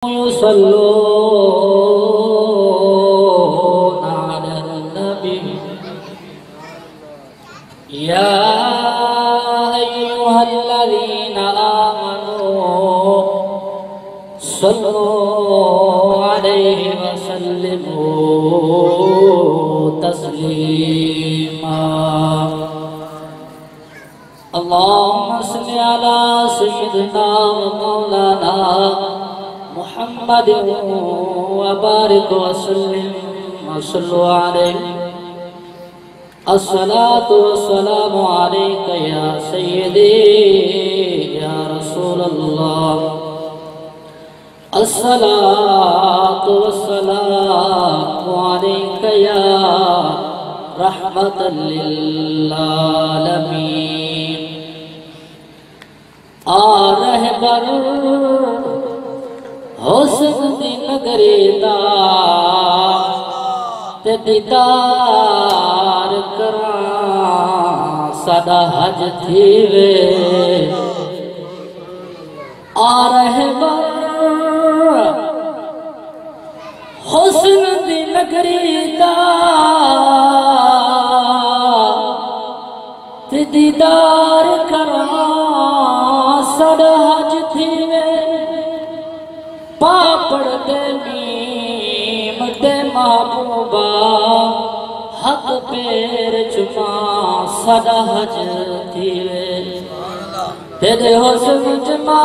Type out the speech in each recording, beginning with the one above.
يصلون على النبي يا أيها الذين آمنوا صلوا عليه وسلموا تسليما اللهم صل على سيدنا ومولانا محمد وبارك وسلم وصلوا عليه الصلاة والسلام عليك يا سيدي يا رسول الله الصلاة والسلام عليك يا رحمة للعالمين رہبر حسن دی نگری دا تے دیدار کراں ساڈا حج تھیوے رہبر حسن دی نگری دا تے دیدار کراں ساڈا حج تھیوے پاپڑ دے میم دے محبوبہ حق پیر چما ساڈا حج تھیوے تیرے حسن جمال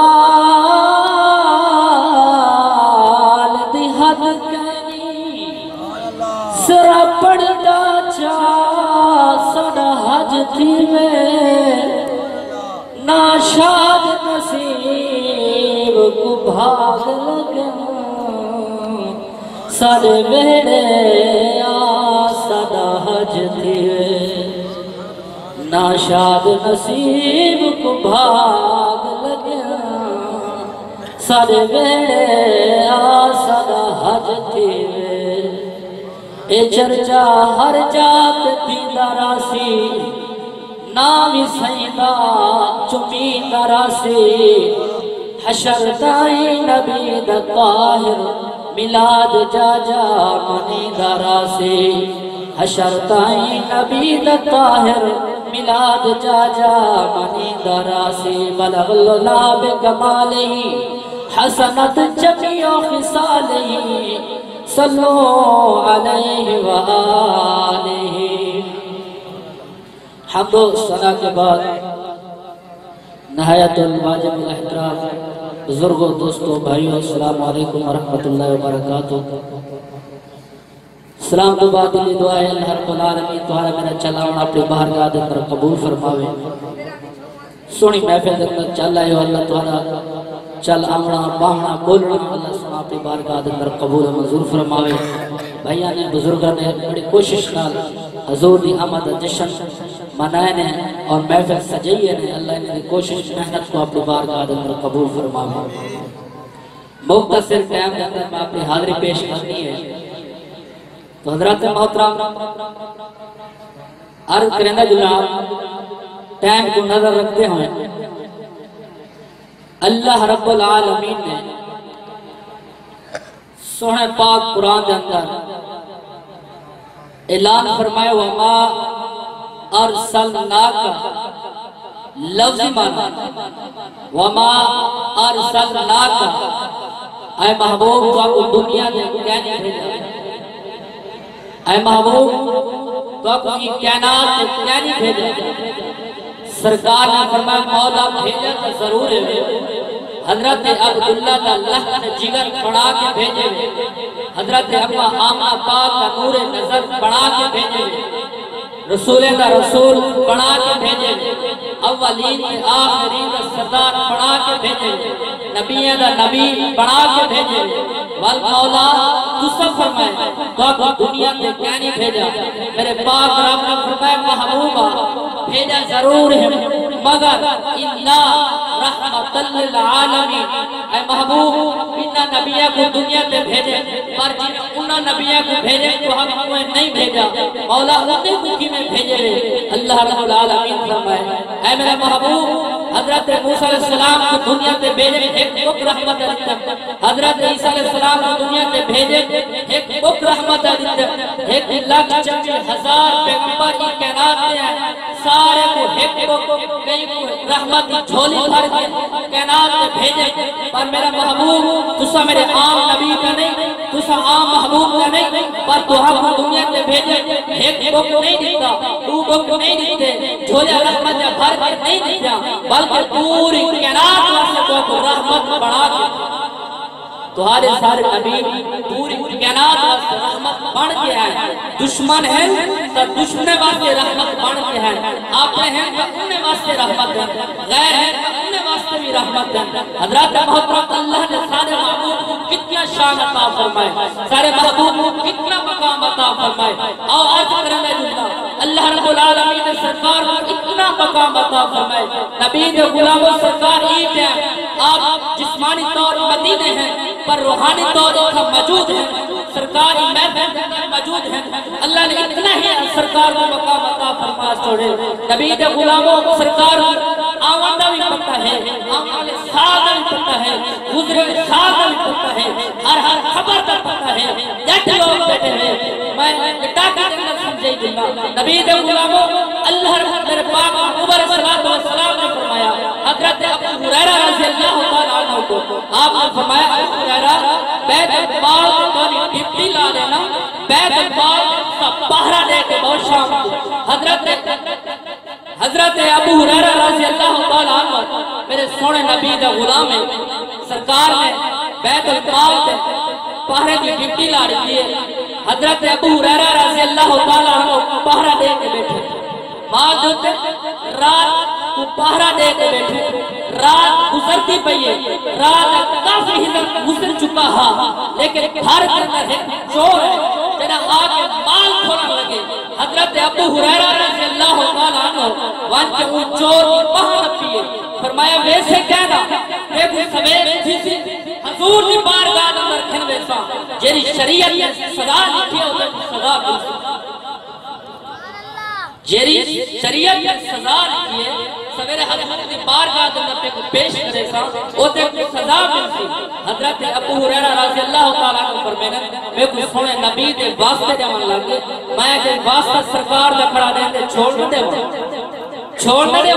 دی حد کہنی سرا پڑھدا چا ساڈا حج تھیوے ناشاد نصیب کو بھاگ لگن سارے میرے ساڈا حج تھیوے ناشاد نصیب کو بھاگ لگن سارے میرے ساڈا حج تھیوے اے چرچا ہر جات تھیندا راسی نامی سیدہ چمی دراسی حشر دائی نبی دا طاہر ملاد جا جا منی دراسی حشر دائی نبی دا طاہر ملاد جا جا منی دراسی بلغ اللہ بکمالہی حسنت جمیع خصالہی صلو علیہ وآلہ حمد و ثنا کے بعد نہایت الواجب الاحترام بزرگوں دوستوں بھائیوں السلام علیکم ورحمۃ اللہ وبرکاتہ سلام تو بعد یہ دعا ہے اللہ رب العالمین تمہارا میرا چلانا اپنی بارگاہ دے اندر قبول فرماوے سونی محفل دے اندر چل آئے ہو اللہ تمہارا چل آمنا باہنا بولنا اللہ سنا اپنی بارگاہ دے اندر قبول منظور فرماوے بھائیاں نے بزرگاں نے بڑی کوشش نال حضور دی آمد جشن منائے نے اور محفل سجائیے نے اللہ نے کوشش محنت کو اپنی بارگاہ دے اندر قبول فرماوے مختصر ٹائم دے اندر میں اپنی حاضری پیش کرنی ہے تو حضرات محترم عرض کریں گے جناب ٹائم کو نظر رکھتے ہوئے اللہ رب العالمین نے سونے پاک قرآن دے اندر اعلان فرمائے وَمَا أَرْسَلْنَاكَ لفظ مانا وَمَا أَرْسَلْنَاكَ اے محبوب تو آپ کو دنیا دے کہنے بھیجا اے محبوب تو آپ کو یہ کائنات دے کہنے بھیجا سرکار نے فرمایا مولا بھیجا تو ضرور ہے حضرت عبداللہ دا اللہ نے جگر پڑھا کے بھیجے حضرت اپا آمنہ پاک کا نور نظر پڑھا کے بھیجے رسول دا رسول پڑھا کے بھیجے اولین کے آخرین دا سردار پڑھا کے بھیجے نبی دا نبی پڑھا کے بھیجے والمولا تو سب فرمائے تو آپ دنیا کے کہنی بھیجا میرے پاک رب نے فرمائے محبوبہ بھیجا ضرور ہے مگر اِنَّا رحمت للعالمین اے محبوب انہا نبیہ کو دنیا پہ بھیجے پر جن انہا نبیہ کو بھیجے تو ہم انہیں نہیں بھیجا مولا انہیں کو کی میں بھیجے اللہ رب العالمین فرمائے اے اے میرا محبوب حضرت موسیٰ علیہ السلام کو دنیا تے بھیجے ایک بک رحمت دیتے حضرت عیسیٰ علیہ السلام کو دنیا تے بھیجے ایک بک رحمت دیتے ایک لاکھ 40,000 پیغمبر کی کائنات میں ہیں سارے کو ایک بک کئی کو رحمت کی جھولی بھر کے کائنات میں بھیجے پر میرا محبوب تسا میرے عام نبی کا نہیں تسا عام محبوب کا نہیں پر تو ہم دنیا تے بھیجے ایک بک نہیں دیتا دو بک نہیں دیتے جھولے رحمت بھر کے نہیں دیتا بلکہ پوری کائنات واسطے کو رحمت بڑھا کے تمہارے سارے نبی پوری کائنات واسطے رحمت بڑھ کے ہیں دشمن ہے تو دشمن واسطے رحمت بڑھ کے ہیں آپ ہیں تو انہیں واسطے رحمت ہے غیر ہے تو انہیں واسطے بھی رحمت ہے حضرات محترم اللہ نے سارے محبوب کو کتنا شان عطا فرمائے سارے محبوب کو کتنا مقام عطا فرمائے اور عرض کرنے جلدہ اللہ رب العالمین نے سرکار کو اتنا مقام عطا فرمائے نبی نے غلاموں سرکار ایک ہے آپ جسمانی طور مدینے ہیں پر روحانی طور پر موجود ہیں سرکاری محفل موجود ہیں اللہ نے اتنا ہی سرکار کو مقام عطا فرما چھوڑے نبی کے غلاموں سرکار آمدہ بھی پتہ ہے آمدہ سادہ بھی پتہ ہے گزرے سادہ بھی پتہ ہے ہر خبر کا پتہ ہے جٹ لوگ بیٹھے ہیں میں اٹا کے اندر سمجھے جلنا نبی کے غلاموں اللہ رب میرے پاک عمر صلی اللہ علیہ وسلم نے فرمایا حضرت ابو ہریرہ رضی اللہ تعالیٰ عنہ کو آپ نے فرمایا ابو ہریرہ بیت البال کو ڈپٹی لا لینا بیت البال کا پہرہ دے کے بہت شام حضرت ابو ہریرہ رضی اللہ تعالیٰ عنہ میرے سونے نبی دا غلام ہے سرکار نے بیت البال کے پہرے کی ڈپٹی لا رہی ہے حضرت ابو ہریرہ رضی اللہ تعالیٰ عنہ پہرہ دے کے بیٹھے ماں جو رات کو پہرہ دے کے بیٹھے رات گزرتی پئی ہے رات کافی حضرت گزر چکا ہاں لیکن گھر کے اندر ایک چور ہے جنہاں آگے مال کھونا لگے حضرت ابو ہریرہ رضی اللہ تعالیٰ عنہ وہاں کے ان چور کی پہر پیے فرمایا ویسے کہنا دیکھو سویر جیسی حضور دی بارگاہ اندر کھن ویسا جیری شریعت نے صدا لکھی ہوتا ہے صدا بھی جیری شریعت نے سزا لکھی ہے سویرے حضرت دی بارگاہ اندر پہ کو پیش کرے سا اوتے کو سزا ملتی حضرت ابو ہریرہ رضی اللہ تعالیٰ عنہ فرمایا میں کو سنے نبی دے واسطے جوان لگے میں دے واسطہ سرکار دا کھڑا دے چھوڑ دے چھوڑ دے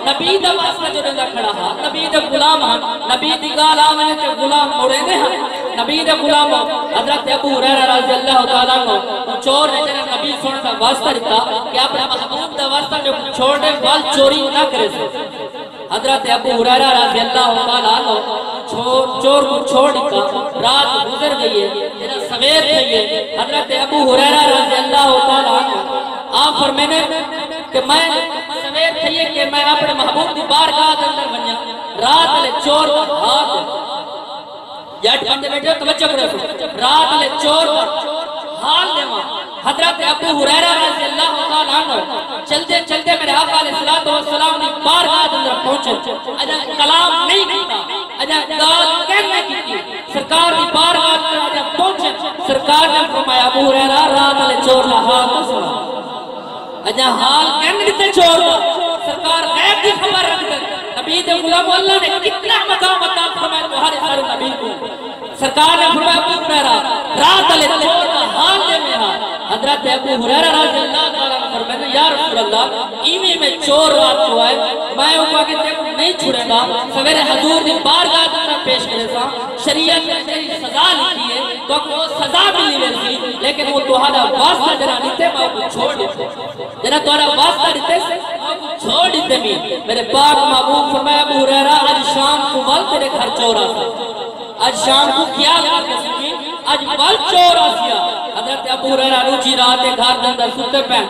نبی دا واسطہ جو رضا کھڑا ہاں نبی دا غلام ہاں نبی دی گال آمنے تے غلام موڑے دے ہاں نبی دا غلام حضرت ابو ہریرہ رضی اللہ تعالیٰ عنہ چور نے جنہاں نبی سونے دا واسطہ رکھا کہ اپنے محبوب دا واسطہ جو چھوڑ دے وال چوری نہ کرے سے حضرت ابو ہریرہ رضی اللہ تعالیٰ عنہ چور کو چھوڑ دکھا رات گزر گئی ہے جنہاں سویر تھی ہے حضرت ابو ہریرہ رضی اللہ تعالیٰ عنہ آپ فرمینے کہ میں سویر تھی ہے کہ میں اپنے محبوب دی بارگاہ اندر بنیا رات لے چور پر ہاتھ جٹ بندے بیٹھے توجہ کرے سو رات لے چور پر حال دے ماں حضرت ابو ہریرہ رضی اللہ تعالیٰ عنہ چلتے چلتے میرے آقا علیہ السلام نے بارگاہ اندر پہنچے اجا کلام نہیں کیتا اجا گال کہنے کی تھی سرکار کی بارگاہ اندر اجا پہنچے سرکار نے فرمایا ابو ہریرہ رات لے چور لا حال سنا اجا حال کہنے دیتے چور سرکار غیب کی خبر رکھ دے نبی دے غلام اللہ نے کتنا مقام عطا فرمایا تمہارے سارے نبی کو سرکار نے فرمایا ابو ہریرہ رات لے چور لا حال دے میرا حضرت ابو ہریرہ رضی اللہ تعالیٰ عنہ فرمایا یا رسول اللہ ایمی میں چور رات کو آئے میں ان کو دیکھو نہیں چھوڑے گا سویرے حضور دی بارگاہ اندر پیش کرے سا شریعت نے تیری سزا لکھی ہے تو وہ سزا بھی نہیں ملتی لیکن وہ تمہارا واسطہ جنا لیتے میں کو چھوڑ دیتے جنا تمہارا واسطہ دیتے سے چھوڑ دیتے بھی میرے پاک محبوب فرمایا ابو ہریرہ آج شام کو ول تیرے گھر چور آتا آج شام کو کیا کر سکی آج ول چور آسیا حضرت ابو ہریرہ روچی رات گھر دے اندر ستے پہ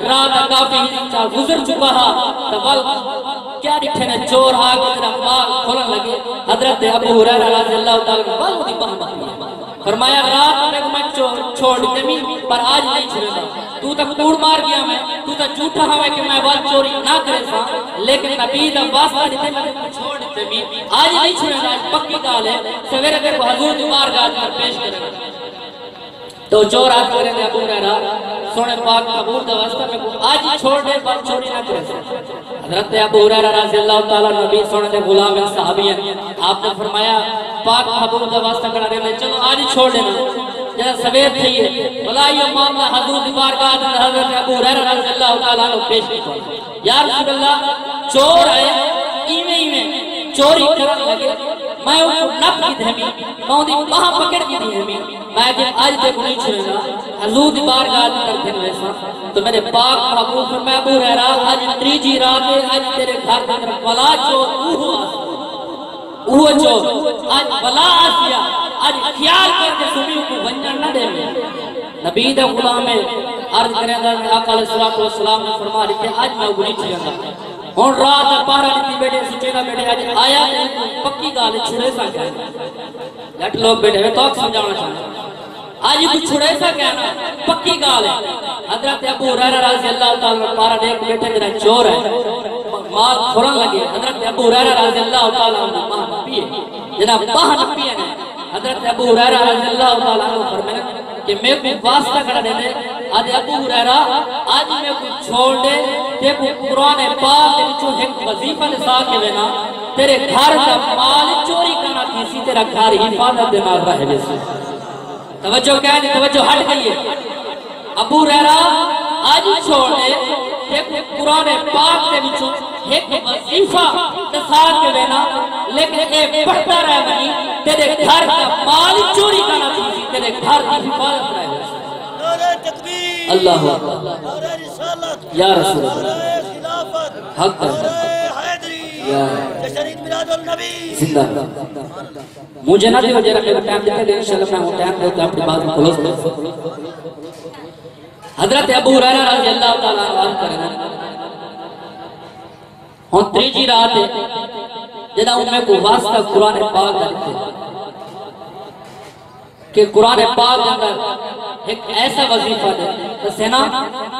رات کافی حصہ گزر چکا ہے تبل کیا دکھے نے چور آگے تیرا پاک کھولن لگے حضرت ابو ہریرہ رضی اللہ تعالیٰ بل دی بہن فرمایا رات میں چھوڑ دمی پر آج نہیں چھوڑے گا تو تک کوڑ مار گیا میں تو تک جھوٹا ہوا کہ میں بات چوری نہ کرے سا لیکن نبی دا واسطہ دیتے میں چھوڑ دمی آج نہیں چھوڑے گا پکی گال ہے سویرے کو حضور دی بارگاہ پر پیش کرے گا تو چور آج کرے نے ابو ہریرہ سونے پاک قبول دا واسطہ میں کو آج چھوڑ دے پر چوری نہ کرے. حضرت ابو ہریرہ رضی اللہ تعالیٰ نبی سونے دے غلام صحابی ہیں. آپ نے فرمایا پاک قبول دا واسطہ کرا دے چلو آج چھوڑ دینا. جیسا سویر تھی ہے بلا یہ معاملہ حضور دی بارگاہ میں حضرت ابو ہریرہ رضی اللہ تعالیٰ نے پیش کیا. یا رسول اللہ چور آئے ایویں چوری کرنے لگے. میں ان کو نپ کی دھمی میں ان دی باہاں پکڑ کی دھمی میں جب آج تک نہیں چھوڑنا حضور دی بارگاہ میں کرتے ہیں ویسا تو میرے پاک محبوب فرمایا ابو ہریرہ آج تریجی رات ہے آج تیرے گھر کے طرف بلا چور اوہ چور آج بلا آسیا آج خیال کر کے سمیوں کو ونجن نہ دے میں. نبی دے غلام میں عرض کریں گا آقا علیہ السلام نے فرما رہی کہ آج میں اگنی چھوڑنا ہون رات پارا لیتی بیٹے سچے گا بیٹے آج آیا پکی گالے چھوڑے سا کہنا لٹ لوگ بیٹے میں توک سمجھانا چاہنا آج کچھ چھوڑے سا کہنا پکی گالے. حضرت ابو ہریرہ رضی اللہ تعالیٰ پارا دیکھ بیٹے میرا چور ہے مال کھورن لگے. حضرت ابو ہریرہ رضی اللہ تعالیٰ باہ نپیے جناب باہ نپیے نے. حضرت ابو ہریرہ رضی اللہ تعالیٰ فرمائے کہ میں کو واسطہ کر دینے آج ابو ہریرہ آج میں کو چھوڑ دے تے کو قرآن پاک دے جو ایک وظیفہ لسا کے لینا تیرے گھر کا مال چوری کرنا کسی تیرا گھر حفاظت دینا رہے ویسے. توجہ کہہ دی توجہ ہٹ گئی ہے. ابو ہریرہ آج چھوڑ دے تے کو قرآن پاک دے جو ایک وظیفہ لسا کے لینا لیکن اے پڑھتا رہے بنی تیرے گھر کا مال چوری کرنا کسی تیرے گھر کی حفاظت رہے ویسے. اللہ یا رسول اللہ حق زندہ مجھے نہ دیو جیرہ میرے ٹائم دیتے دے انشاءاللہ میں ٹائم دیتے اپنی بات میں کلوز دے. حضرت ابو ہریرہ رضی اللہ تعالیٰ عنہ کرنا ہون تریجی رات ہے جنہا ان میں کو واسطہ قرآن پاک کرتے کہ قرآن پاک اندر ایک ایسا وظیفہ دے سینا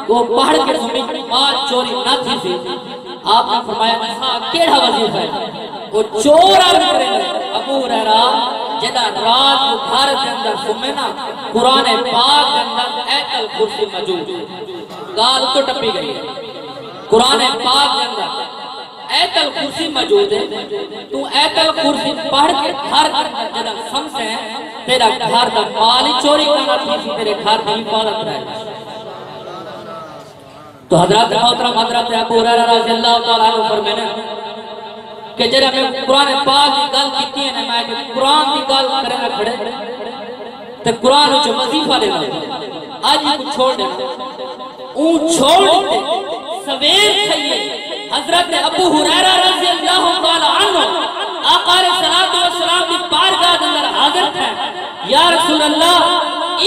وہ پہاڑ کے زمین مال چوری نہ تھی سی. آپ نے فرمایا ایسا کیڑا وظیفہ ہے وہ چور آنے کرے ابو ہریرہ جدہ رات وہ گھر کے اندر سمینا قرآن پاک کے اندر ایت الکرسی موجود گال تو ٹپی گئی قرآن پاک کے اندر ایت الکرسی موجود ہے. تو ایت الکرسی پڑھ کے گھر جدہ سمسے ہیں تیرا گھر دا مال چوری کرنا تھی تیرے گھر دی حفاظت رہے. تو حضرت محترم حضرت ابو ہریرہ رضی اللہ تعالیٰ عنہ فرمانے کہ جب میں قرآن پاک کی گل کیتی ہے میں کہ قرآن کی گل کرے نہ کھڑے تو قرآن جو وظیفہ لینا آج یہ کچھ چھوڑ دینا اون چھوڑ دیتے سویر تھئیے. حضرت ابو ہریرہ رضی اللہ تعالیٰ عنہ آقا علیہ السلام کی بارگاہ اندر حاضر تھے. یا رسول اللہ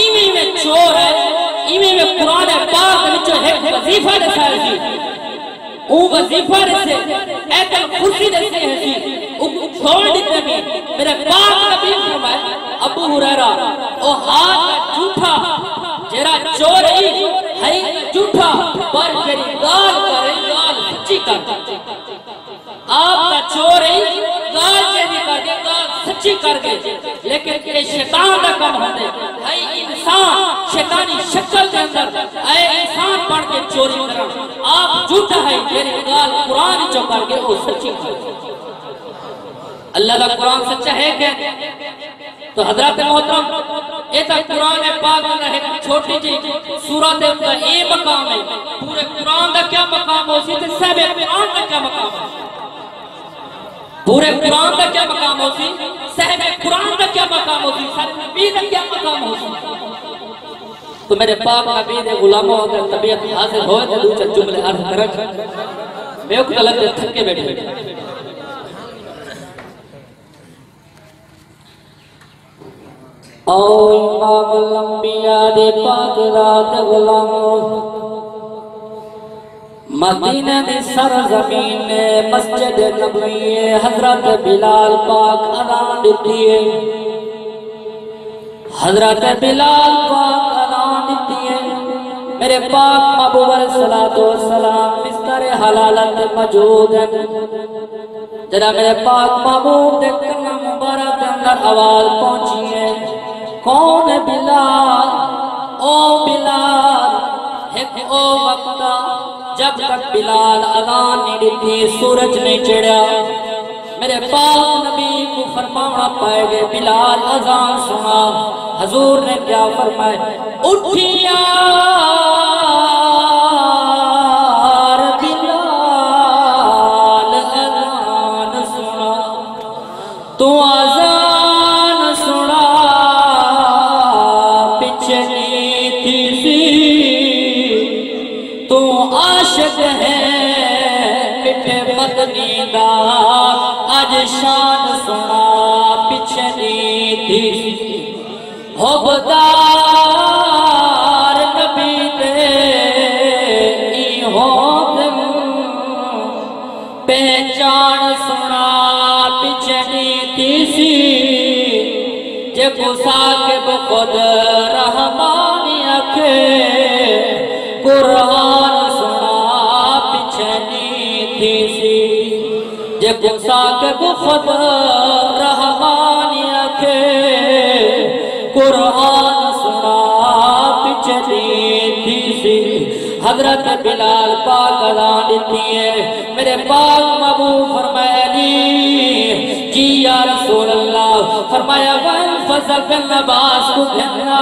ایویں میں چور ہے ایویں میں قرآن پاک وچوں ایک وظیفہ دسائے سی او وظیفہ دسے ایت الکرسی دسے ہے سی او چھوڑ دیتے بھی میرے پاک نبی فرمائے ابو ہریرہ او ہاتھ جھوٹا جیرا چوری ہے جھوٹا پر جری گال کرے گال سچی کر آپ کا چوری گال جری کر کے گال سچی کر گئے لیکن یہ شیطان کا کم ہوتے اے انسان شیطانی شکل کے اندر اے انسان پڑھ کے چوری کرنا آپ جھوٹا ہے میری گال قرآن جو کر کے وہ سچی کر. اللہ کا قرآن سچا ہے کہ تو حضرات محترم ایتا قرآن پاک میں ایک چھوٹی جی سورت کا اے مقام ہے پورے قرآن کا کیا مقام ہو سی تے سب قرآن کا کیا مقام ہے پورے قرآن کا کیا مقام ہو سی صحب قرآن کا کیا مقام ہو سی صحب نبی کا کیا مقام ہو سی. تو میرے پاک نبی دے غلاموں اگر طبیعت حاضر ہوئے تو دو چند جملے عرض کرک میں اک غلط دے تھکے بیٹھے. او امام الانبیاء دے پاک ذات غلاموں مدینہ دی سرزمین مسجد نبوی حضرت بلال پاک اذان دیتی ہے حضرت بلال پاک اذان دیتی ہے میرے پاک محبوب علیہ السلام بستر حلالت موجود ہے جناب میرے پاک محبوب دے کنہ مبارک اندر آواز پہنچی ہے کون بلال او بلال ایک او وقت جب تک بلال اذان نہیں دیتی سورج نہیں چڑھا میرے پاک نبی کو فرمانا پائے گے بلال اذان سنا حضور نے کیا فرمایا اٹھیا بلال اذان سنا تو اذان سنا پیچھے نہیں تھی سی تو عاشق ہے مٹھے مدنی دا آج شان سنا پیچھے نہیں تھی حبدار نبی دے ای ہو دم پہچان سنا پیچھے نہیں تھی سی جے گسا کے بخود رحمانی اکھے قرآن سنا پیچھے نہیں تھی سی جے گسا کے بخود رحمانی اکھے قرآن سنا پیچھے نہیں تھی سی حضرت بلال پاک اذان دیتی ہے میرے پاک محبوب فرمایا جی یا رسول اللہ فرمایا وَإِنْ فضل بن عباس کو بھینا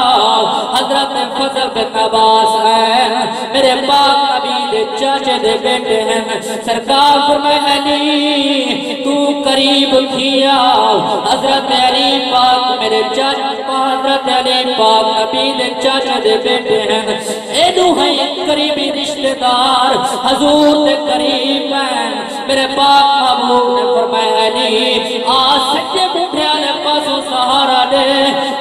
حضرت فضل بن عباس ہیں میرے پاک نبی دے چاچے دے بیٹے ہیں سرکار فرمایا علی تو قریب کیا حضرت علی پاک میرے چاچے حضرت علی پاک نبی دے چاچے دے بیٹے ہیں اے دو ہیں قریبی رشتہ دار حضور دے قریب ہیں میرے پاک محبوب نے فرمایا علی آ سچے بوڑھے والے پاسوں سہارا دے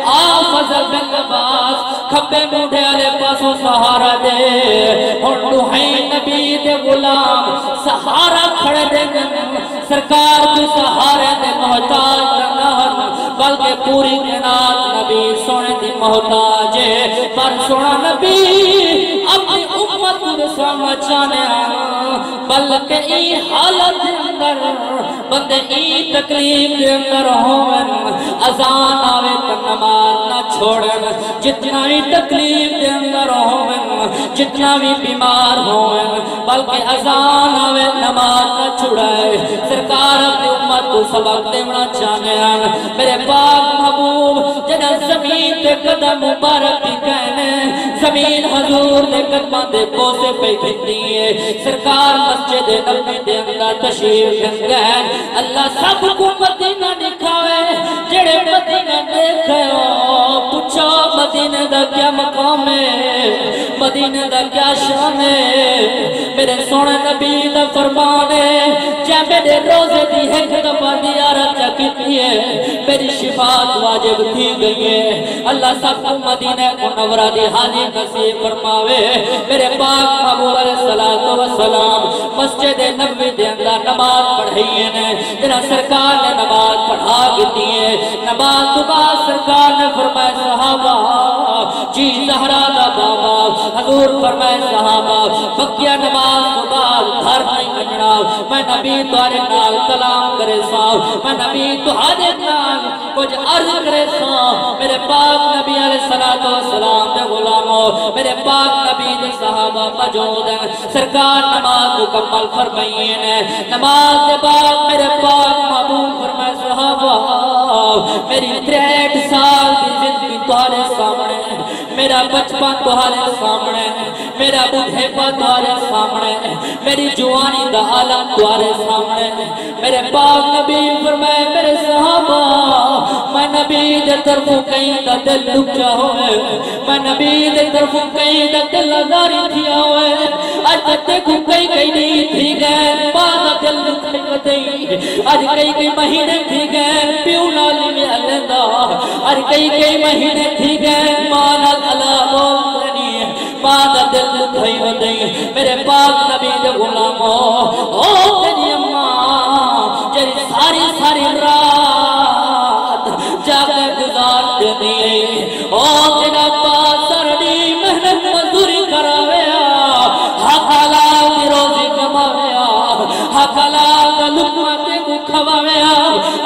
آ فضل بن عباس کھبے بوڑھے والے پاسوں سہارا دے ہن تو ہیں نبی دے غلام سہارا کھڑے دے سرکار کو سہارے دے محتاج نہ بلکہ پوری کائنات نبی سونے دی محتاج ہے پر سونا نبی اپنی امت کو سمجھانے بلکہ ای حالت اندر بندے ای تکلیف دے اندر ہوئن اذان آوے تک نماز نہ چھوڑن جتنا بھی تکلیف دے اندر ہوئن جتنا بھی بیمار ہوئن بلکہ اذان آوے نماز نہ چھوڑائے سرکار اپنی امت کو سبق دینا چاہنے ہیں میرے پاک محبوب جنہ زمین تے قدم مبارک بھی کہنے زمین حضور دے قدمہ دے بوسے پہ گھنی ہے سرکار مسجد نبی دے اندر تشریف گئے اللہ سب کو مدینہ دکھاوے جڑے مدینہ دیکھے ہو پوچھا مدینہ دا کیا مقام ہے مدینہ دا کیا شان ہے میرے سونے نبی دا فرمان ہے جے میرے روزے دی ایک دفعہ زیارت چکتی ہے میری شفاعت واجب تھی گئی ہے اللہ سب کو مدینہ منورہ دی حالی نصیب فرماوے میرے پاک محبوب علیہ السلام مسجد نبوی دے اندر نماز پڑھائی ہے جنہاں سرکار نے نماز پڑھا گئی ہے نماز تو بعد سرکار نے فرمائے صحابہ جی زہرا دا بابا حضور فرمائے صحابہ بقیہ نماز تو بعد گھر نہیں بجنا میں نبی تمہارے نال کلام کرے سا میں نبی تمہارے نال کچھ عرض کرے سا میرے پاک نبی علیہ السلام دے غلاموں میرے پاک نبی دے صحابہ موجود ہیں سرکار نماز مکمل فرمائی ہے نماز کے بعد میرے پاک محبوب فرمائے صحابہ میری 63 سال کی زندگی تمہارے سامنے میرا بچپن تمہارے سامنے میرا بڑھاپا تمہارے سامنے میری جوانی دا عالم تمہارے سامنے میرے پاک نبی فرمائے میرے صحابہ میں نبی دے طرفوں کہیں دا دل دکھا ہوئے میں نبی دے طرفوں کہیں دا دل ازاری تھیا ہوئے آج تک دیکھوں کئی نہیں تھی گئے بعد دل دکھائی بدئی آج کئی مہینے تھی گئے پیو نالی میں اللہ آج کئی مہینے تھی گئے مانا اللہ بولنی بعد دل دکھائی بدئی میرے پاک نبی دے غلاموں او تیری اماں جری ساری رات جاگے گزار دینی او تیرا پاس سرڈی محنت مزدوری کراویا حق حلال دی روزی کماویا حق حلال دا لقمہ تے کو کھواویا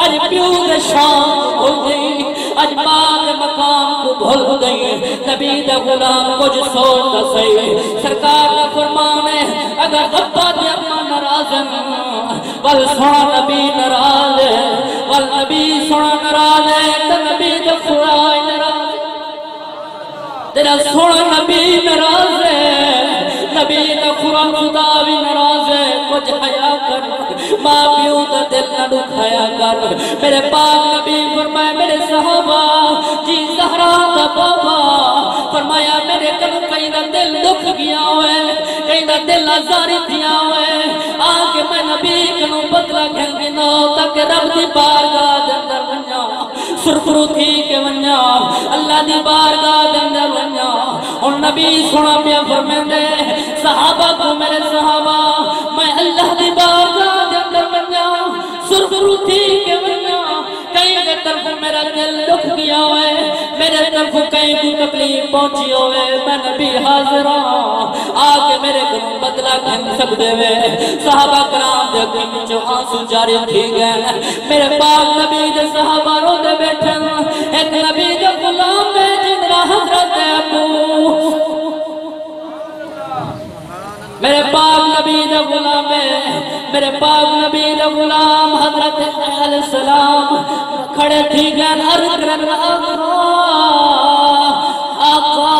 اج پیو دے شام ہو گئی اج ماں دے مقام کو بھول گئی نبی دا غلام کچھ سوچتا صحیح سرکار کا فرمان ہے اگر ابا دے اما ناراض ول سونا نبی ناراض ہے ول نبی سونا ناراض ہے تو نبی دا خدا ناراض تیرا سونا نبی ناراض ہے نبی دا خدا بھی ناراض ہے کچھ حیا کر ماں پیو دا دل نہ دکھایا کر میرے پاک نبی فرمائے میرے صحابہ جی زہرا دا بابا فرمایا میرے کل کئی دا دل دکھ گیا ہوئے کئی دا دل آزاری دیا ہوئے آگے میں نبی کنو بدلا گھن گنو تک رب دی بارگاہ دے اندر ونیا سرخرو تھی کے ونیا اللہ دی بارگاہ دے اندر ونیا اور نبی سونا پیا فرمیندے صحابہ کو میرے صحابہ میں اللہ دی بارگاہ دے اندر ونیا سرخرو تھی کے ونیا کہیں کے طرف میرا دل دکھ گیا ہوئے میرے طرف کہیں کو تکلیف پہنچی ہوئے میں نبی حاضرہ آگے میرے گھر بدلا گھن سب دے وے صحابہ کرام دے گھن جو آنسو جاری تھی گئے میرے پاک نبی دے صحابہ رو دے بیٹھے ایک نبی دے غلام میں جنرا حضرت ابو میرے پاک نبی دے غلام میرے پاک نبی دے غلام حضرت علیہ السلام کھڑے تھی گئے عرض کرن آقا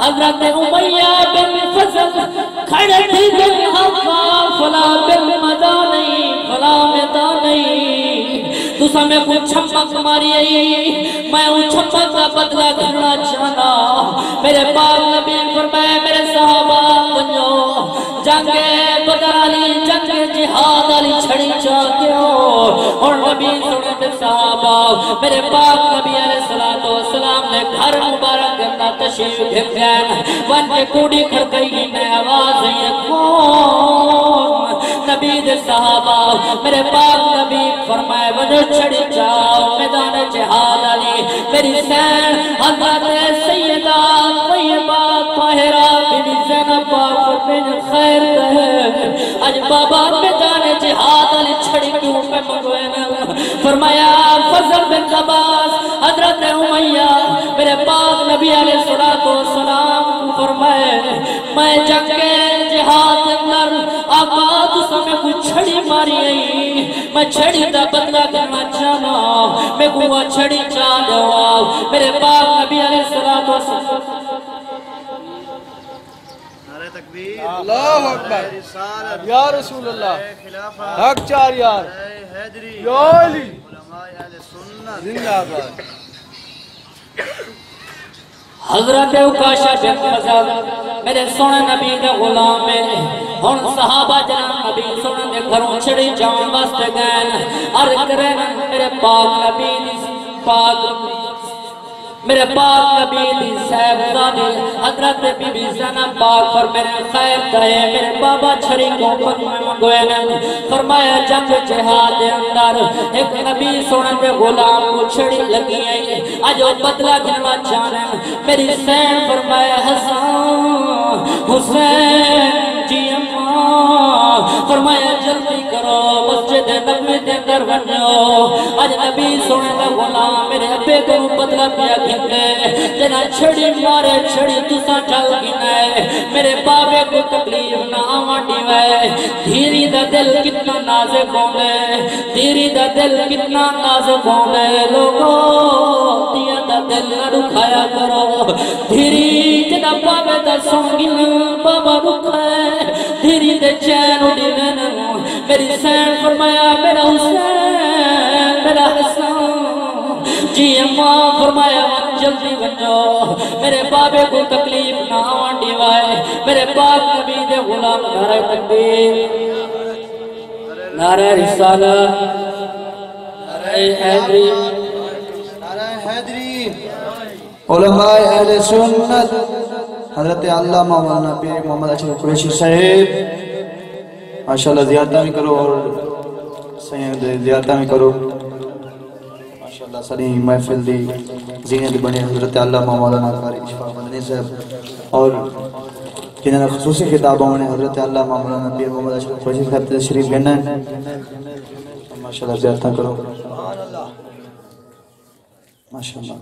حضرت امیہ بن فضل کھڑے تھی گئے آقا فلا بن مدہ نہیں فلا مدہ نہیں تو سمیں کو چھمک ماری میں ان چھمک کا بدلہ گھرنا چاہنا میرے پاک نبی فرمائے میرے صحابہ بنو جنگ بدر علی جنگ جہاد علی چھڑی چاہتے ہو اور نبی سنے پہ صحابہ میرے پاک نبی علیہ السلام نے گھر مبارک کرنا تشریف دھر گئے ون کے کوڑی کھڑکئی میں آواز ہے کون نبی دے صحابہ میرے پاک نبی فرمائے وجہ چھڑی جاؤ میدان جہاد علی میری سین حضرت سیدہ طیبہ طاہرہ بن زینب پاک بن خیر کہے اج بابا میدان جہاد علی چھڑی کیوں پہ منگوئے فرمایا فضل بن عباس حضرت امیہ میرے پاک نبی علیہ السلام فرمائے میں جنگ جہاد اندر آباد سمیں کو چھڑی ماری میں چھڑی دا بدلہ کرنا چاہنا میں کو چھڑی چاہنا میرے پاک نبی علیہ السلام اللہ اکبر یا رسول اللہ حق چار یار یا علی زندہ آباد حضرت اکاشہ بن فضل میرے سونے نبی دے غلام میں ہن صحابہ جناب نبی سونے دے گھروں چھڑی جان بست گئے عرض کریں میرے پاک نبی دی پاک میرے پاک نبی دی صاحبزادی حضرت بی بی زینب پاک پر میرے خیر کہے میرے بابا چھری کو پت میں منگوئے نے فرمایا جنگ جہاد دے اندر ایک نبی سونے دے غلام کو چھڑی لگی ہے آجو بدلہ گھنوا چاہنے میری سین فرمایا حسین جی اماں فرمایا جلدی کرو مسجد نبی دے اندر بنو آج نبی سونے دے غلام میرے ابے کو بدلہ پیا گھنٹے جنا چھڑی مارے چھڑی تسا چل گنے میرے بابے کو تکلیف نہ آماٹی وے دھیری دا دل کتنا نازک ہونے دھیری دا دل کتنا نازک ہونے لوگوں دیا دا دل نہ رکھایا کرو دھیری جنا بابے دا سونگی بابا رکھائے دھیری دے چین اڑی گنے میری سین فرمایا میرا حسین میرا حسین جی اماں فرمایا جلدی بنو میرے بابے کو تکلیف نہ آنڈی وائے میرے باپ نبی دے غلام نعرہ تکبیر نعرہ رسالہ نعرہ حیدری علماء اہل سنت حضرت علامہ مولانا پیر محمد اشرف قریشی صاحب ماشاءاللہ زیارتہ میں کرو اور زیارتہ میں کرو ماشاءاللہ ساری محفل دی زینت بنے حضرت علامہ مولانا قاری اشفاق مدنی صاحب اور جنہاں خصوصی خطابوں نے حضرت علامہ مولانا پیر محمد اشرف قریشی صاحب تشریف لینا ہے ماشاءاللہ زیارتہ کرو ماشاءاللہ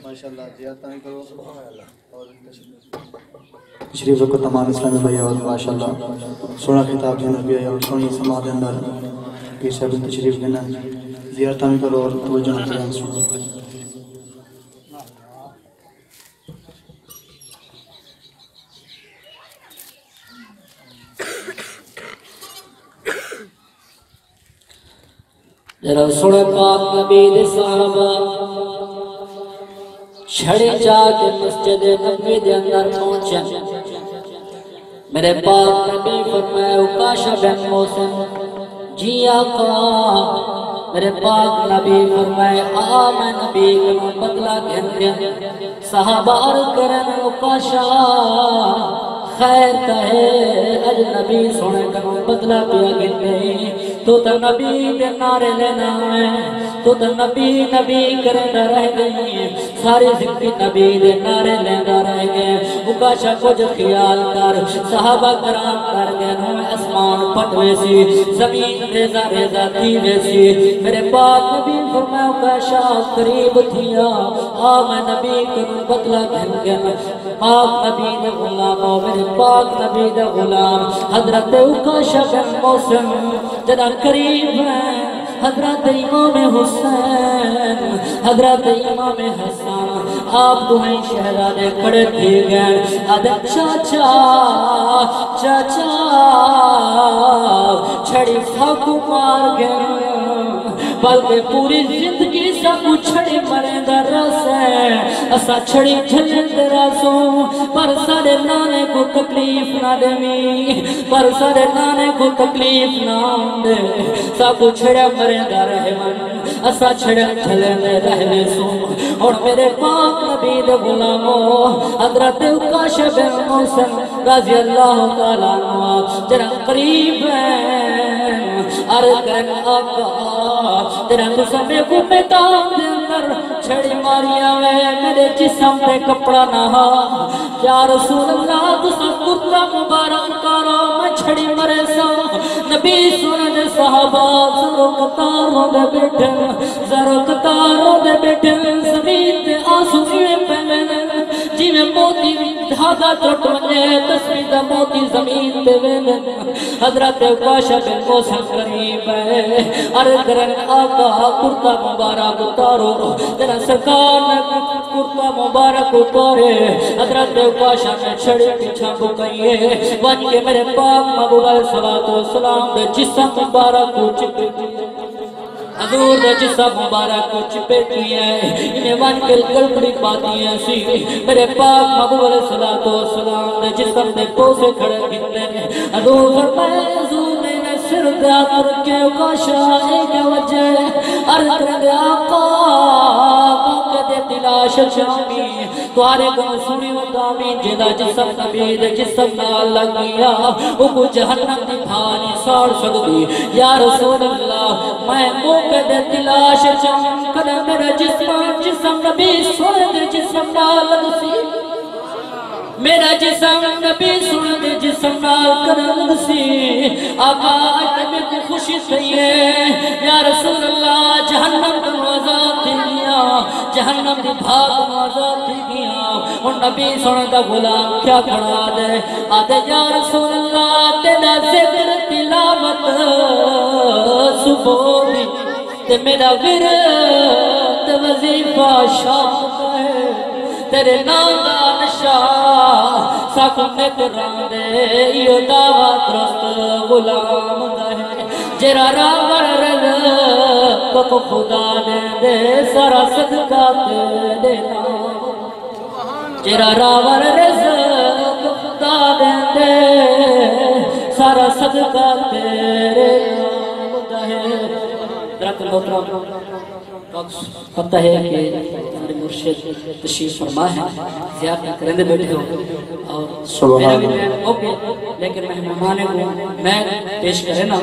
ماشاءاللہ زیارتیں کرو اور تشریف رکھو تمام اسلامی بھائی اور ماشاءاللہ سونا خطاب جنر بھی ہے اور سونی سماعت اندر پیر صاحب تشریف دینا زیارتیں کرو اور توجہ کریں سنو رسول پاک نبی دے صحابہ چھڑے جا کے مسجد نبی دے اندر پہنچے میرے پاک نبی فرمائے اکاشا بن موسم جی آقا میرے پاک نبی فرمائے میں نبی کو بدلا گھن صحابہ عرض کرن اکاشا خیر کہے اجنبی سونے کا بدلا پیا گھن تو نبی دے نعرے لینا ہے تو نبی نبی کرنا رہ گئی ساری زندگی نبی دے نعرے لینا رہ گئے اکاشا کچھ خیال کر صحابہ کرام کر گئے اسمان پٹوے سی زمین ریزہ ریزہ تھی ویسی میرے پاک نبی فرمایا اکاشا قریب تھیا میں نبی کو بدلا گھن گئے پاک نبی دے غلام میرے پاک نبی دے غلام حضرت اکاشا بن موسم جدا قریب ہے حضرت امام حسین حضرت امام حسن آپ دونیں شہزادے کھڑے تھے گئے ادھر چاچا چاچا چھڑی ساکو مار گئے بلکہ پوری زندگی ساکو چھڑی مرے در رس ہے اسا چھڑی جھلن در رسوں پر سارے نانے کو تکلیف نہ دے پر سارے نانے کو تکلیف نہ دے ساکو چھڑے مرے در رہے اسا چھڑے جھلن در رہے سوں اور میرے پاک نبی دے غلاموں حضرت اکاشا بن موسم رضی اللہ تعالیٰ عنہ جرا قریب ہے عرض کرن آقا تیرا قسمے کو میدان دے اندر چھڑی ماریا میں میرے جسم دے کپڑا نہا یا رسول اللہ تسا کرتا مبارک کارو میں چھڑی مرے سا نبی سنے صحابہ ضرور دے بیٹھن زمین دے آنسو میں پہلے جی میں موتی دھاگا ٹوٹ مجھے تصویر دا موتی زمین دے ویلے حضرت اکاشا بن موسم قریب ہے عرض کرن آقا کرتا مبارک اتارو تیرا سرکار نے کرتا مبارک اتارے حضرت اکاشا میں چھڑے پیچھا بکئیے وان کے میرے پاک محبوب علیہ السلام دے جسم مبارک کو چپے حضور نے جسم مبارک کو چپے کیا ہے انہیں وان کے گلپڑی پاتی ہیں سی میرے پاک محبوب علیہ السلام نے جسم دے پوسے کھڑے گھنے حضور فرمائے حضور نے سر دیا کر کے اکاشا ایک وجہ عرض کر دے آقا باقی دے تلاش چاہمی توارے گم سنی و دامین جدا جسم نبی دے جسم نال لگیا وہ کو جہنم دی بھانی ساڑ سکتی یا رسول اللہ میں موقع دے تلاش چاہم کر میرا جسم نبی سونے دے جسم نال لگسی میرا جسم نبی سن دے جسم نال کرن سی آقا نبی کو خوشی سیئے یا رسول اللہ جہنم کو آزاد تھی گیا جہنم دی بھاگ آزاد تھی گیا اور نبی سن دا غلام کیا کھڑا دے آدھے یا رسول اللہ تیرا ذکر تلاوت صبح دی تے میرا ورد وظیفہ شام ہے تیرے نام دا نشا ساکو میں قرآن دے یہ دعوت رست غلام دے جرا راور رل کو خدا دے دے سارا صدقہ تیرے نام تیرا راور رزق خدا دیندے سارا صدقہ تیرے نام دا ہے درخت محترم پتہ ہے کہ ہمارے مرشد تشریف فرما ہے زیارت کرنے بیٹھے ہو اور میرا بھی میں اوکے لیکن مہمانے کو میں پیش کرے نا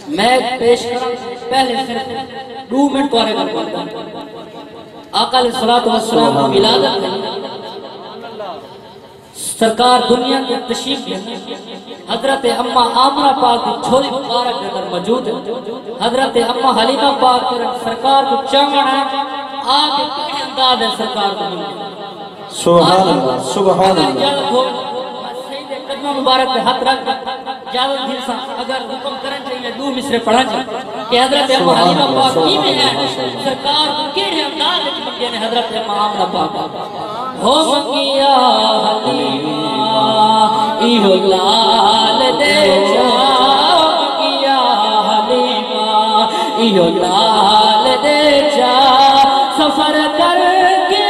میں پیش کروں پہلے صرف 2 منٹ پارے گا آقا علیہ السلام ولادت سرکار دنیا کے تشریف ہے حضرت اماں آمنہ پاک کی جھولی مبارک کے اندر موجود ہے حضرت اماں حلیمہ پاک کے سرکار کو چمڑ ہے آگے کیڑے انداز ہے سرکار کو سبحان اللہ سبحان اللہ سید قدمہ مبارک کے ہاتھ رکھ جاوت دھیرسا اگر حکم کرن چاہیے 2 مصرے پڑھا چاہیے کہ حضرت اماں حلیمہ پاک کی میں ہے سرکار کو کیڑے انداز ہے چمکے نے حضرت اماں آمنہ پاک ہو منگیا حلیمہ ایہو لال دے جا منگیا حلیمہ ایہو لال دے جا سفر کر کے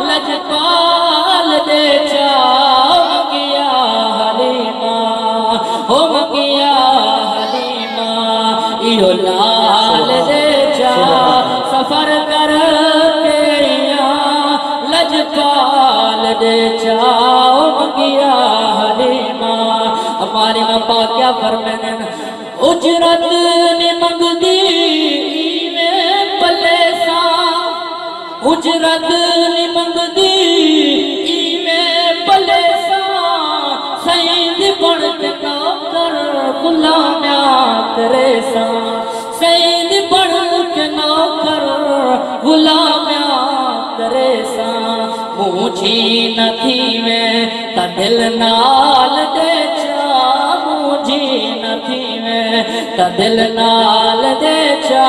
لجپال دے جا منگیا حلیمہ ہو منگیا حلیمہ ایہو لال دے جا سفر کر کے لجپال دے جا منگیا حلیمہ ہماری ماں کیا فرمائیں اجرت نے منگ دی میں پلے سا اجرت نے منگ دی میں پلے سا سید بڑھ کے نوکر غلامیاں کرے سا سید بڑھ کے نوکر غلامیاں کرے سا مجھے نہ تھی میں تا دل نال دے جا مجھے نہ تھی میں تا دل نال دے جا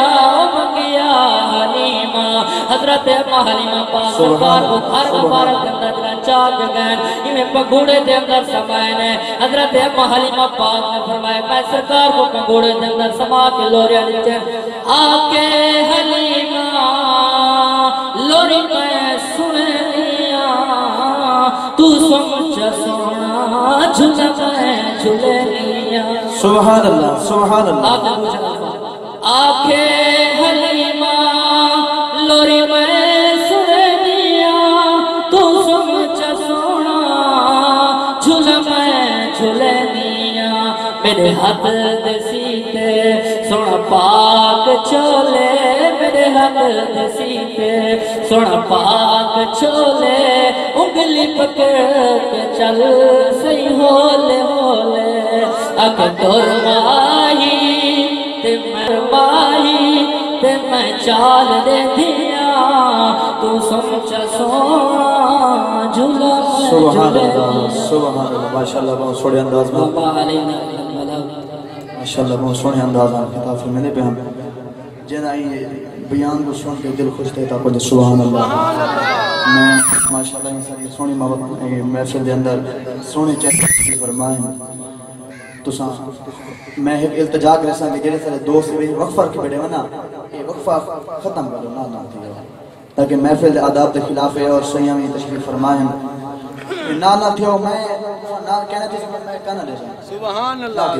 منگیا حلیمہ حضرت اماں حلیمہ پاک سرکار کو گھر مبارک کے اندر چاک گئے انہیں پگوڑے دے اندر سمائے نے حضرت اماں حلیمہ پاک نے فرمایا میں سرکار کو پگوڑے دے اندر سما کے لوریا لیچے آکے حلیمہ لوری میں سنے لیا تو سمجھا سونا جھلا میں جھلے لیا سبحان اللہ سبحان اللہ آکے حلیمہ لوری میں سنے لیا تو سمجھا سونا جھلا میں جھلے لیا میرے ہاتھ دے سیتے سونا پاک چولے میرے ہاتھ دے سیتے سونا پاک چولے انگلی پکڑ کے چل سی ہولے ہولے اگر دور ماہی تے مرماہی تے میں چال دے دیا تو سمجھا سونا جھولا میں سبحان اللہ سبحان اللہ ماشاءاللہ بہت سوڑے انداز میں ماشاءاللہ بہت سوڑے انداز میں خطاب فرمینے پہ ہم جنہا یہ بیان کو سن کے دل خوش دیتا کو سبحان اللہ میں ماشاءاللہ انسان یہ سونی محفل دے اندر سونے چاہتے فرمائیں تو میں ایک التجا کرے ساں کہ جیرے سارے دوست وقفہ کے بیڑے ہونا یہ وقفہ ختم کرو نہ تھی تاکہ محفل آداب دے خلاف ہے اور سیاں میں تشریف فرمائیں نہ تھی ہو میں نہ کہنا تھی میں کہنا دے ساں سبحان اللہ